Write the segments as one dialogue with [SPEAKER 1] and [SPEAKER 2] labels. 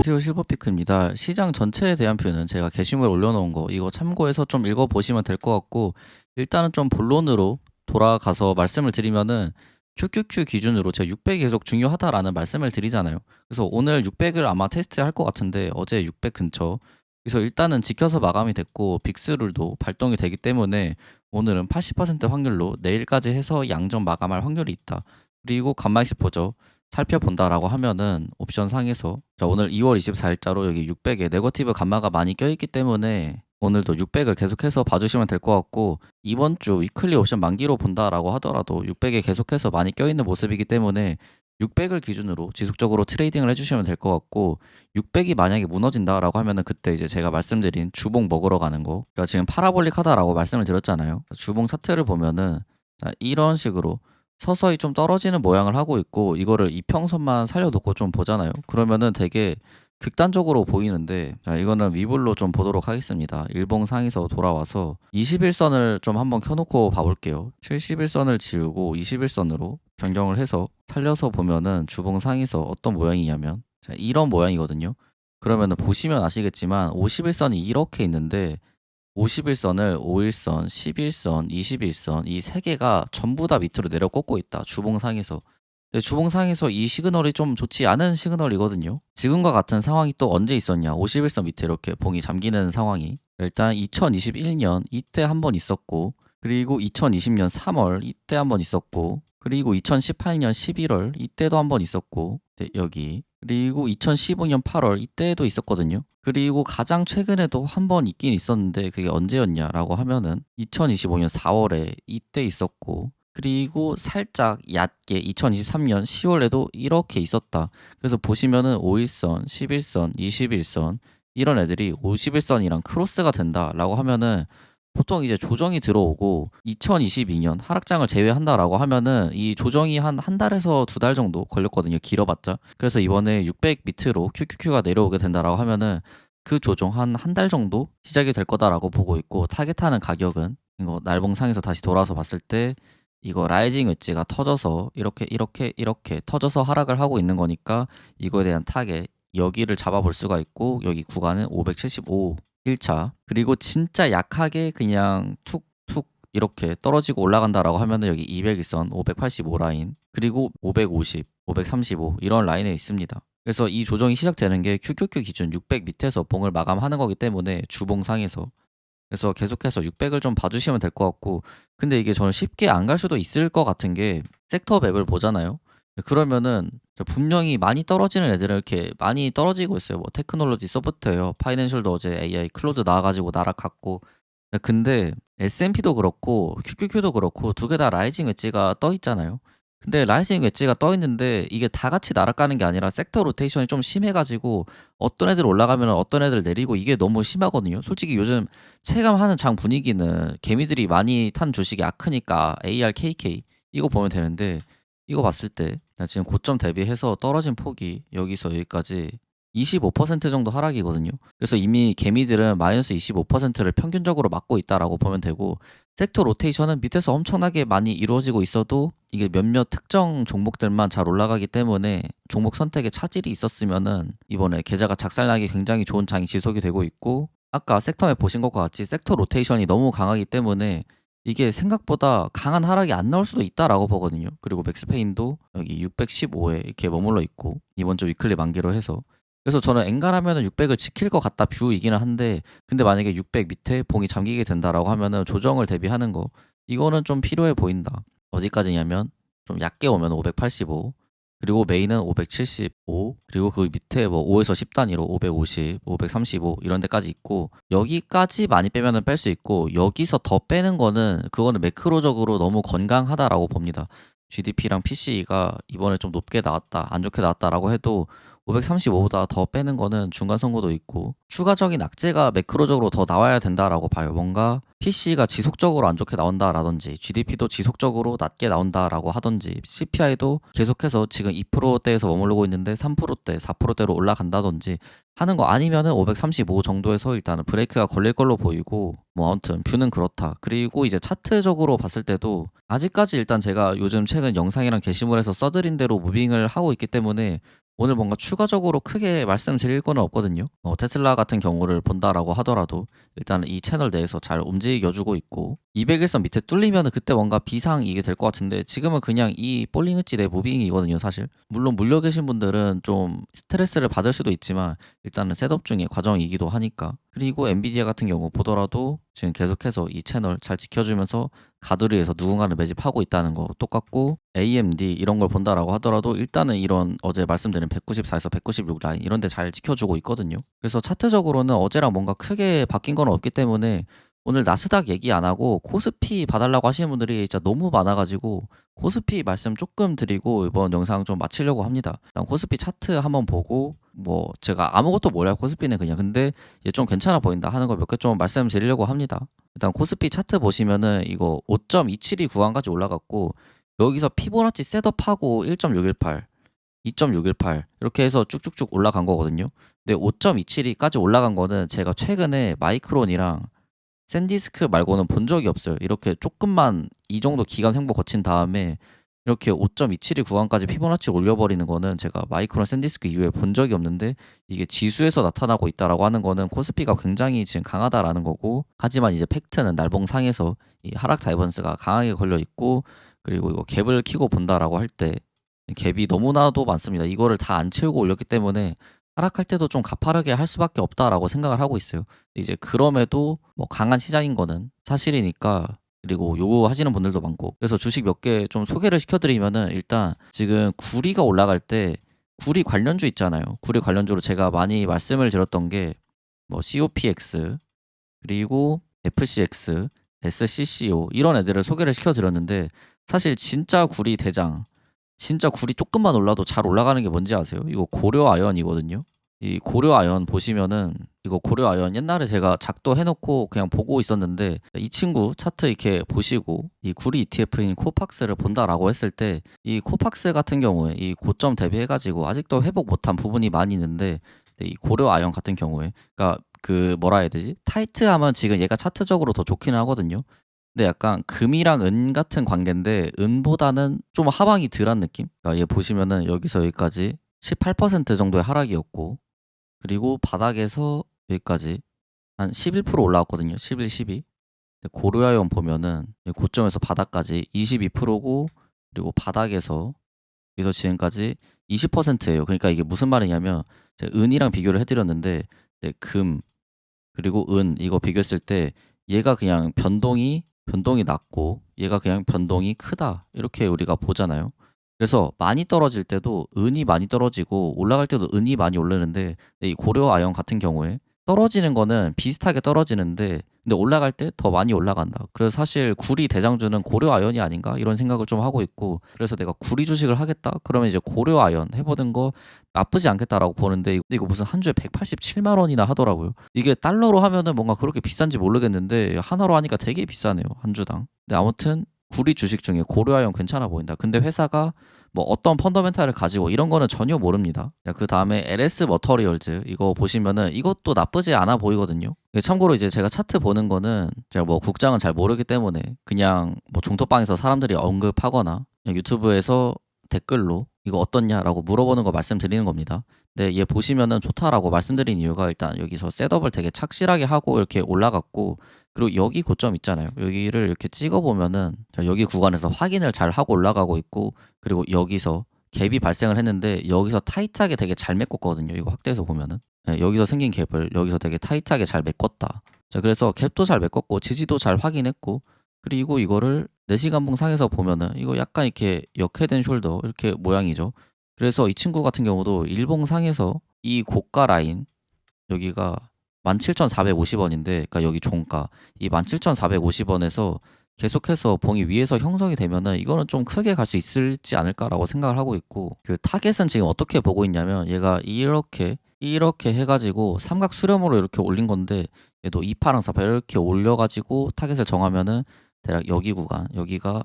[SPEAKER 1] 안녕하세요. 실버피크입니다. 시장 전체에 대한 뷰는 제가 게시물에 올려놓은 거 이거 참고해서 좀 읽어보시면 될 것 같고, 일단은 좀 본론으로 돌아가서 말씀을 드리면은 QQQ 기준으로 제가 600이 계속 중요하다라는 말씀을 드리잖아요. 그래서 오늘 600을 아마 테스트할 것 같은데 어제 600 근처, 그래서 일단은 지켜서 마감이 됐고 빅스룰도 발동이 되기 때문에 오늘은 80% 확률로 내일까지 해서 양전 마감할 확률이 있다. 그리고 간만익스 보죠. 살펴본다라고 하면은 옵션 상에서 자, 오늘 2월 24일자로 여기 600에 네거티브 감마가 많이 껴있기 때문에 오늘도 600을 계속해서 봐주시면 될 것 같고, 이번 주 위클리 옵션 만기로 본다라고 하더라도 600에 계속해서 많이 껴있는 모습이기 때문에 600을 기준으로 지속적으로 트레이딩을 해주시면 될 것 같고, 600이 만약에 무너진다라고 하면은 그때 이제 제가 말씀드린 주봉 먹으러 가는 거, 그러니까 지금 파라볼릭하다라고 말씀을 드렸잖아요. 주봉 차트를 보면은 자, 이런 식으로 서서히 좀 떨어지는 모양을 하고 있고, 이거를 이평선만 살려놓고 좀 보잖아요. 그러면은 되게 극단적으로 보이는데, 자, 이거는 위블로 좀 보도록 하겠습니다. 일봉 상에서 돌아와서 21선을 좀 한번 켜놓고 봐볼게요. 71선을 지우고 21선으로 변경을 해서 살려서 보면은 주봉 상에서 어떤 모양이냐면, 자, 이런 모양이거든요. 그러면은 보시면 아시겠지만 51선이 이렇게 있는데, 51선을 5일선, 11선, 21선 이 세 개가 전부 다 밑으로 내려 꽂고 있다. 주봉상에서. 근데 주봉상에서 이 시그널이 좀 좋지 않은 시그널이거든요. 지금과 같은 상황이 또 언제 있었냐? 51선 밑에 이렇게 봉이 잠기는 상황이 일단 2021년 이때 한 번 있었고, 그리고 2020년 3월 이때 한 번 있었고, 그리고 2018년 11월 이때도 한 번 있었고, 네, 여기 그리고 2015년 8월 이때도 있었거든요. 그리고 가장 최근에도 한 번 있긴 있었는데 그게 언제였냐라고 하면은 2025년 4월에 이때 있었고, 그리고 살짝 얕게 2023년 10월에도 이렇게 있었다. 그래서 보시면은 5일선, 11선, 21선 이런 애들이 51선이랑 크로스가 된다라고 하면은 보통 이제 조정이 들어오고 2022년 하락장을 제외한다라고 하면은 이 조정이 한 달에서 두 달 정도 걸렸거든요. 길어봤자. 그래서 이번에 600 밑으로 QQQ가 내려오게 된다라고 하면은 그 조정 한 달 정도 시작이 될 거다라고 보고 있고, 타겟하는 가격은 이거 날봉상에서 다시 돌아서 봤을 때 이거 라이징 웨지가 터져서 이렇게 터져서 하락을 하고 있는 거니까 이거에 대한 타겟 여기를 잡아볼 수가 있고, 여기 구간은 575 1차, 그리고 진짜 약하게 그냥 툭툭 이렇게 떨어지고 올라간다라고 하면은 여기 200일선 585 라인, 그리고 550, 535 이런 라인에 있습니다. 그래서 이 조정이 시작되는 게 QQQ 기준 600 밑에서 봉을 마감하는 거기 때문에 주봉상에서, 그래서 계속해서 600을 좀 봐주시면 될 것 같고, 근데 이게 저는 쉽게 안 갈 수도 있을 것 같은 게 섹터 맵을 보잖아요. 그러면은 분명히 많이 떨어지는 애들은 이렇게 많이 떨어지고 있어요. 뭐 테크놀로지 소프트웨어, 파이낸셜도 어제 AI 클로드 나와가지고 나락갔고, 근데 S&P도 그렇고 QQQ도 그렇고 두 개 다 라이징 웨지가 떠 있잖아요. 근데 라이징 웨지가 떠 있는데 이게 다 같이 날아가는 게 아니라 섹터 로테이션이 좀 심해가지고 어떤 애들 올라가면 어떤 애들 내리고 이게 너무 심하거든요. 솔직히 요즘 체감하는 장 분위기는 개미들이 많이 탄 주식이 아크니까 ARKK 이거 보면 되는데, 이거 봤을 때 지금 고점 대비해서 떨어진 폭이 여기서 여기까지 25% 정도 하락이거든요. 그래서 이미 개미들은 마이너스 25%를 평균적으로 맞고 있다라고 보면 되고, 섹터 로테이션은 밑에서 엄청나게 많이 이루어지고 있어도 이게 몇몇 특정 종목들만 잘 올라가기 때문에 종목 선택에 차질이 있었으면은 이번에 계좌가 작살나기 굉장히 좋은 장이 지속이 되고 있고, 아까 섹터맵 보신 것과 같이 섹터 로테이션이 너무 강하기 때문에 이게 생각보다 강한 하락이 안 나올 수도 있다라고 보거든요. 그리고 맥스페인도 여기 615에 이렇게 머물러 있고 이번 주 위클리 만기로 해서, 그래서 저는 엔간하면은 600을 지킬 것 같다 뷰이기는 한데, 근데 만약에 600 밑에 봉이 잠기게 된다라고 하면은 조정을 대비하는 거 이거는 좀 필요해 보인다. 어디까지냐면 좀 얕게 오면 585, 그리고 메인은 575, 그리고 그 밑에 뭐 5에서 10단위로 550, 535 이런 데까지 있고, 여기까지 많이 빼면은 뺄 수 있고 여기서 더 빼는 거는 그거는 매크로적으로 너무 건강하다라고 봅니다. GDP랑 PCE가 이번에 좀 높게 나왔다, 안 좋게 나왔다라고 해도 535보다 더 빼는 거는 중간 선고도 있고 추가적인 악재가 매크로적으로 더 나와야 된다라고 봐요. 뭔가 PC가 지속적으로 안 좋게 나온다라든지 GDP도 지속적으로 낮게 나온다라고 하든지 CPI도 계속해서 지금 2%대에서 머무르고 있는데 3%대, 4%대로 올라간다든지 하는 거 아니면은 535 정도에서 일단은 브레이크가 걸릴 걸로 보이고, 뭐 아무튼 뷰는 그렇다. 그리고 이제 차트적으로 봤을 때도 아직까지 일단 제가 요즘 최근 영상이랑 게시물에서 써드린 대로 무빙을 하고 있기 때문에 오늘 뭔가 추가적으로 크게 말씀드릴 거는 없거든요. 테슬라 같은 경우를 본다라고 하더라도 일단은 이 채널 내에서 잘 움직여주고 있고 200일선 밑에 뚫리면은 그때 뭔가 비상 이게 될 것 같은데 지금은 그냥 이 볼링 엣지 내 무빙이거든요, 사실. 물론 물려 계신 분들은 좀 스트레스를 받을 수도 있지만 일단은 셋업 중의 과정이기도 하니까. 그리고 엔비디아 같은 경우 보더라도 지금 계속해서 이 채널 잘 지켜주면서 가두리에서 누군가를 매집하고 있다는 거 똑같고 AMD 이런 걸 본다라고 하더라도 일단은 이런 어제 말씀드린 194에서 196 라인 이런 데 잘 지켜주고 있거든요. 그래서 차트적으로는 어제랑 뭔가 크게 바뀐 건 없기 때문에 오늘 나스닥 얘기 안 하고 코스피 봐달라고 하시는 분들이 진짜 너무 많아가지고 코스피 말씀 조금 드리고 이번 영상 좀 마치려고 합니다. 일단 코스피 차트 한번 보고 뭐 제가 아무것도 몰라요, 코스피는 그냥. 근데 얘 좀 괜찮아 보인다 하는 거 몇 개 좀 말씀드리려고 합니다. 일단 코스피 차트 보시면은 이거 5.272 구간까지 올라갔고 여기서 피보나치 셋업하고 1.618, 2.618 이렇게 해서 쭉쭉쭉 올라간 거거든요. 근데 5.272까지 올라간 거는 제가 최근에 마이크론이랑 샌디스크 말고는 본 적이 없어요. 이렇게 조금만 이 정도 기간 횡보 거친 다음에 이렇게 5.272 구간까지 피보나치 올려버리는 거는 제가 마이크론 샌디스크 이후에 본 적이 없는데 이게 지수에서 나타나고 있다라고 하는 거는 코스피가 굉장히 지금 강하다라는 거고, 하지만 이제 팩트는 날봉상에서 이 하락 다이버런스가 강하게 걸려 있고 그리고 이거 갭을 키고 본다라고 할 때 갭이 너무나도 많습니다. 이거를 다 안 채우고 올렸기 때문에 하락할 때도 좀 가파르게 할 수밖에 없다라고 생각을 하고 있어요. 이제 그럼에도 뭐 강한 시장인 거는 사실이니까, 그리고 요구하시는 분들도 많고, 그래서 주식 몇 개 좀 소개를 시켜드리면은 일단 지금 구리가 올라갈 때 구리 관련주 있잖아요. 구리 관련주로 제가 많이 말씀을 드렸던 게 뭐 COPX 그리고 FCX, SCCO 이런 애들을 소개를 시켜드렸는데 사실 진짜 구리 대장, 진짜 굴이 조금만 올라도 잘 올라가는 게 뭔지 아세요? 이거 고려 아연이거든요. 이 고려 아연 보시면은 이거 고려 아연 옛날에 제가 작도 해놓고 그냥 보고 있었는데 이 친구 차트 이렇게 보시고 이 구리 ETF인 코팍스를 본다라고 했을 때 이 코팍스 같은 경우에 이 고점 대비해가지고 아직도 회복 못한 부분이 많이 있는데 이 고려 아연 같은 경우에 그러니까 그 뭐라 해야 되지? 타이트하면 지금 얘가 차트적으로 더 좋기는 하거든요. 근데 약간 금이랑 은 같은 관계인데 은보다는 좀 하방이 덜한 느낌? 그러니까 얘 보시면은 여기서 여기까지 18% 정도의 하락이었고 그리고 바닥에서 여기까지 한 11% 올라왔거든요. 11, 12. 고려아연 보면은 고점에서 바닥까지 22%고 그리고 바닥에서 여기서 지금까지 20%예요. 그러니까 이게 무슨 말이냐면 제가 은이랑 비교를 해드렸는데 금 그리고 은 이거 비교했을 때 얘가 그냥 변동이 낮고 얘가 그냥 변동이 크다 이렇게 우리가 보잖아요. 그래서 많이 떨어질 때도 은이 많이 떨어지고 올라갈 때도 은이 많이 오르는데 이 고려 아연 같은 경우에 떨어지는 거는 비슷하게 떨어지는데 근데 올라갈 때 더 많이 올라간다. 그래서 사실 구리 대장주는 고려 아연이 아닌가 이런 생각을 좀 하고 있고, 그래서 내가 구리 주식을 하겠다 그러면 이제 고려 아연 해보는 거 나쁘지 않겠다라고 보는데 이거 무슨 한 주에 187만 원이나 하더라고요. 이게 달러로 하면은 뭔가 그렇게 비싼지 모르겠는데 하나로 하니까 되게 비싸네요, 한 주당. 근데 아무튼 구리 주식 중에 고려아연 괜찮아 보인다. 근데 회사가 뭐 어떤 펀더멘탈을 가지고 이런 거는 전혀 모릅니다. 그 다음에 LS 머터리얼즈 이거 보시면은 이것도 나쁘지 않아 보이거든요. 참고로 이제 제가 차트 보는 거는 제가 뭐 국장은 잘 모르기 때문에 그냥 뭐 종토방에서 사람들이 언급하거나 그냥 유튜브에서 댓글로 이거 어떻냐라고 물어보는 거 말씀드리는 겁니다. 근데 얘 보시면은 좋다라고 말씀드린 이유가 일단 여기서 셋업을 되게 착실하게 하고 이렇게 올라갔고, 그리고 여기 고점 있잖아요. 여기를 이렇게 찍어보면은 여기 구간에서 확인을 잘 하고 올라가고 있고, 그리고 여기서 갭이 발생을 했는데 여기서 타이트하게 되게 잘 메꿨거든요. 이거 확대해서 보면은 여기서 생긴 갭을 여기서 되게 타이트하게 잘 메꿨다. 자, 그래서 갭도 잘 메꿨고 지지도 잘 확인했고, 그리고 이거를 4시간 봉상에서 보면은 이거 약간 이렇게 역회된 숄더 이렇게 모양이죠. 그래서 이 친구 같은 경우도 일봉상에서 이 고가 라인 여기가 17,450원인데 그러니까 여기 종가 이 17,450원에서 계속해서 봉이 위에서 형성이 되면은 이거는 좀 크게 갈 수 있을지 않을까라고 생각을 하고 있고, 그 타겟은 지금 어떻게 보고 있냐면 얘가 이렇게 해가지고 삼각 수렴으로 이렇게 올린 건데 얘도 2파랑 4파 이렇게 올려가지고 타겟을 정하면은 대략 여기 구간 여기가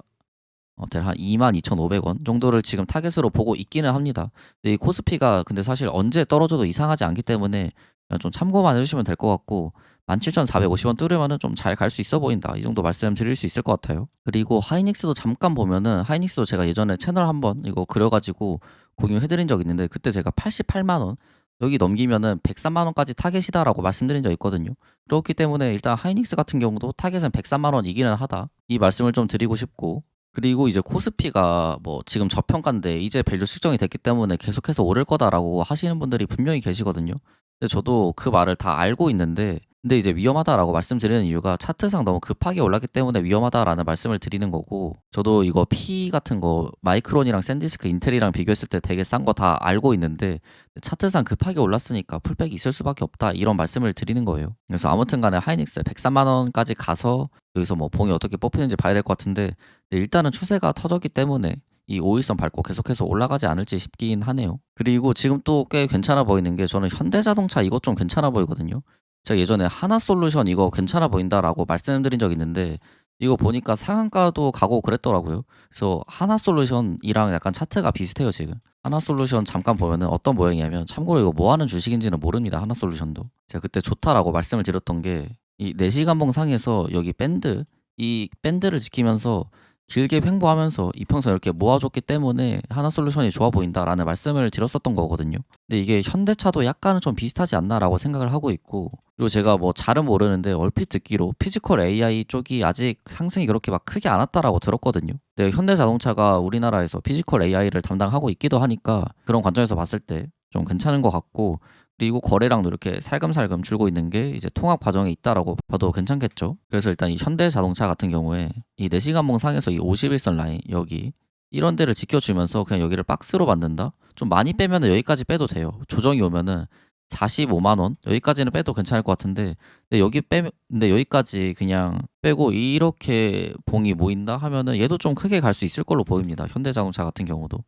[SPEAKER 1] 대략 한 22,500원 정도를 지금 타겟으로 보고 있기는 합니다. 근데 이 코스피가 근데 사실 언제 떨어져도 이상하지 않기 때문에 그냥 좀 참고만 해주시면 될 것 같고 17,450원 뚫으면은 좀 잘 갈 수 있어 보인다. 이 정도 말씀드릴 수 있을 것 같아요. 그리고 하이닉스도 잠깐 보면은 하이닉스도 제가 예전에 채널 한번 이거 그려가지고 공유해드린 적 있는데 그때 제가 88만 원 여기 넘기면은 103만 원까지 타겟이다라고 말씀드린 적 있거든요. 그렇기 때문에 일단 하이닉스 같은 경우도 타겟은 103만 원이기는 하다. 이 말씀을 좀 드리고 싶고 그리고 이제 코스피가 뭐 지금 저평가인데 이제 밸류 측정이 됐기 때문에 계속해서 오를 거다라고 하시는 분들이 분명히 계시거든요. 근데 저도 그 말을 다 알고 있는데 근데 이제 위험하다라고 말씀드리는 이유가 차트상 너무 급하게 올랐기 때문에 위험하다라는 말씀을 드리는 거고 저도 이거 P 같은 거 마이크론이랑 샌디스크 인텔이랑 비교했을 때 되게 싼 거 다 알고 있는데 차트상 급하게 올랐으니까 풀백이 있을 수밖에 없다 이런 말씀을 드리는 거예요. 그래서 아무튼 간에 하이닉스 103만 원까지 가서 여기서 뭐 봉이 어떻게 뽑히는지 봐야 될 것 같은데 일단은 추세가 터졌기 때문에 이 5일선 밟고 계속해서 올라가지 않을지 싶긴 하네요. 그리고 지금 또 꽤 괜찮아 보이는 게 저는 현대자동차 이것 좀 괜찮아 보이거든요. 제가 예전에 하나솔루션 이거 괜찮아 보인다라고 말씀드린 적 있는데 이거 보니까 상한가도 가고 그랬더라고요. 그래서 하나솔루션이랑 약간 차트가 비슷해요 지금. 하나솔루션 잠깐 보면은 어떤 모양이냐면 참고로 이거 뭐 하는 주식인지는 모릅니다. 하나솔루션도. 제가 그때 좋다라고 말씀을 드렸던 게 이 4시간봉 상에서 여기 밴드 이 밴드를 지키면서 길게 횡보하면서 이평선 이렇게 모아줬기 때문에 하나솔루션이 좋아 보인다라는 말씀을 드렸었던 거거든요. 근데 이게 현대차도 약간은 좀 비슷하지 않나라고 생각을 하고 있고 그리고 제가 뭐 잘은 모르는데 얼핏 듣기로 피지컬 AI 쪽이 아직 상승이 그렇게 막 크게 안 왔다라고 들었거든요. 근데 현대자동차가 우리나라에서 피지컬 AI를 담당하고 있기도 하니까 그런 관점에서 봤을 때 좀 괜찮은 것 같고 그리고 거래량도 이렇게 살금살금 줄고 있는 게 이제 통합 과정에 있다라고 봐도 괜찮겠죠. 그래서 일단 이 현대자동차 같은 경우에 이 4시간봉 상에서 이 51선 라인 여기 이런 데를 지켜주면서 그냥 여기를 박스로 만든다. 좀 많이 빼면은 여기까지 빼도 돼요. 조정이 오면은 45만 원 여기까지는 빼도 괜찮을 것 같은데 근데 여기까지 그냥 빼고 이렇게 봉이 모인다 하면은 얘도 좀 크게 갈 수 있을 걸로 보입니다. 현대자동차 같은 경우도.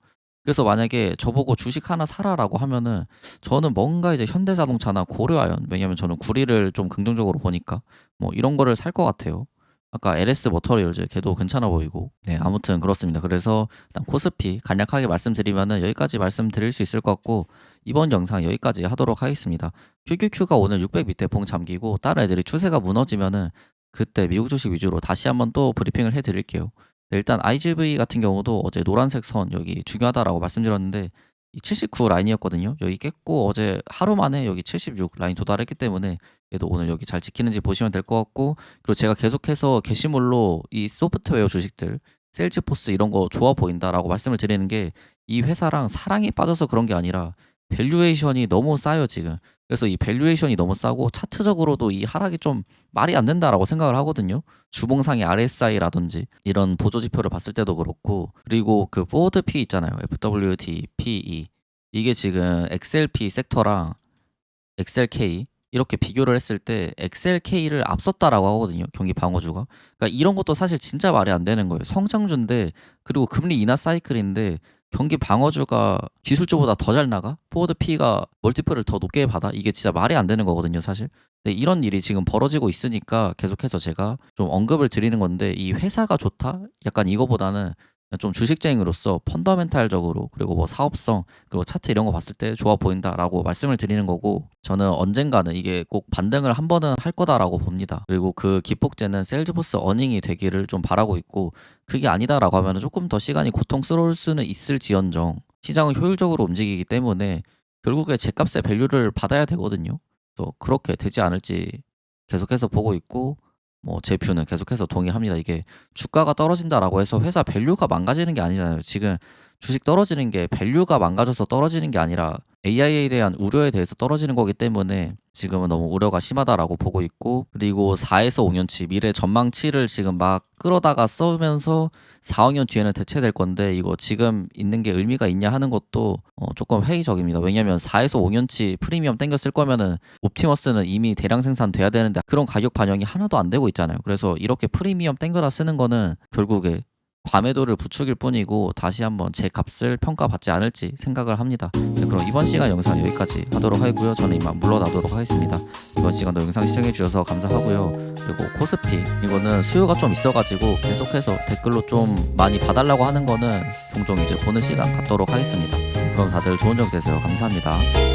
[SPEAKER 1] 그래서 만약에 저보고 주식 하나 사라라고 하면은 저는 뭔가 이제 현대자동차나 고려아연 왜냐면 저는 구리를 좀 긍정적으로 보니까 뭐 이런 거를 살 것 같아요. 아까 LS 머터리얼즈 걔도 괜찮아 보이고 네 아무튼 그렇습니다. 그래서 일단 코스피 간략하게 말씀드리면은 여기까지 말씀드릴 수 있을 것 같고 이번 영상 여기까지 하도록 하겠습니다. QQQ가 오늘 600 밑에 봉 잠기고 다른 애들이 추세가 무너지면은 그때 미국 주식 위주로 다시 한번 또 브리핑을 해드릴게요. 네, 일단 IGV 같은 경우도 어제 노란색 선 여기 중요하다라고 말씀드렸는데 이 79 라인이었거든요. 여기 깼고 어제 하루 만에 여기 76 라인 도달했기 때문에 얘도 오늘 여기 잘 지키는지 보시면 될 것 같고 그리고 제가 계속해서 게시물로 이 소프트웨어 주식들 세일즈포스 이런 거 좋아 보인다라고 말씀을 드리는 게 이 회사랑 사랑에 빠져서 그런 게 아니라 밸류에이션이 너무 싸요 지금. 그래서 이 밸류에이션이 너무 싸고 차트적으로도 이 하락이 좀 말이 안 된다라고 생각을 하거든요. 주봉상의 RSI라든지 이런 보조 지표를 봤을 때도 그렇고 그리고 그 포워드 P 있잖아요. FWD PE 이게 지금 XLP 섹터랑 XLK 이렇게 비교를 했을 때 XLK를 앞섰다라고 하거든요. 경기 방어주가. 그러니까 이런 것도 사실 진짜 말이 안 되는 거예요. 성장주인데 그리고 금리 인하 사이클인데 경기 방어주가 기술주보다 더 잘 나가? 포워드 P가 멀티플을 더 높게 받아? 이게 진짜 말이 안 되는 거거든요, 사실. 근데 이런 일이 지금 벌어지고 있으니까 계속해서 제가 좀 언급을 드리는 건데 이 회사가 좋다? 약간 이거보다는 좀 주식쟁이로서 펀더멘탈적으로 그리고 뭐 사업성 그리고 차트 이런 거 봤을 때 좋아 보인다라고 말씀을 드리는 거고 저는 언젠가는 이게 꼭 반등을 한 번은 할 거다라고 봅니다. 그리고 그 기폭제는 세일즈포스 어닝이 되기를 좀 바라고 있고 그게 아니다라고 하면 조금 더 시간이 고통스러울 수는 있을지언정 시장은 효율적으로 움직이기 때문에 결국에 제값의 밸류를 받아야 되거든요. 또 그렇게 되지 않을지 계속해서 보고 있고 뭐 제 뷰는 계속해서 동의합니다. 이게 주가가 떨어진다라고 해서 회사 밸류가 망가지는 게 아니잖아요. 지금 주식 떨어지는 게 밸류가 망가져서 떨어지는 게 아니라 AI에 대한 우려에 대해서 떨어지는 거기 때문에 지금은 너무 우려가 심하다라고 보고 있고 그리고 4에서 5년치 미래 전망치를 지금 막 끌어다가 써면서 4, 5년 뒤에는 대체될 건데 이거 지금 있는 게 의미가 있냐 하는 것도 조금 회의적입니다. 왜냐면 4에서 5년치 프리미엄 땡겨 쓸 거면은 옵티머스는 이미 대량 생산돼야 되는데 그런 가격 반영이 하나도 안 되고 있잖아요. 그래서 이렇게 프리미엄 땡겨다 쓰는 거는 결국에 과매도를 부추길 뿐이고 다시 한번 제 값을 평가받지 않을지 생각을 합니다. 네, 그럼 이번 시간 영상 여기까지 하도록 하고요. 저는 이만 물러나도록 하겠습니다. 이번 시간도 영상 시청해 주셔서 감사하고요. 그리고 코스피 이거는 수요가 좀 있어가지고 계속해서 댓글로 좀 많이 봐달라고 하는 거는 종종 이제 보는 시간 갖도록 하겠습니다. 그럼 다들 좋은 저녁 되세요. 감사합니다.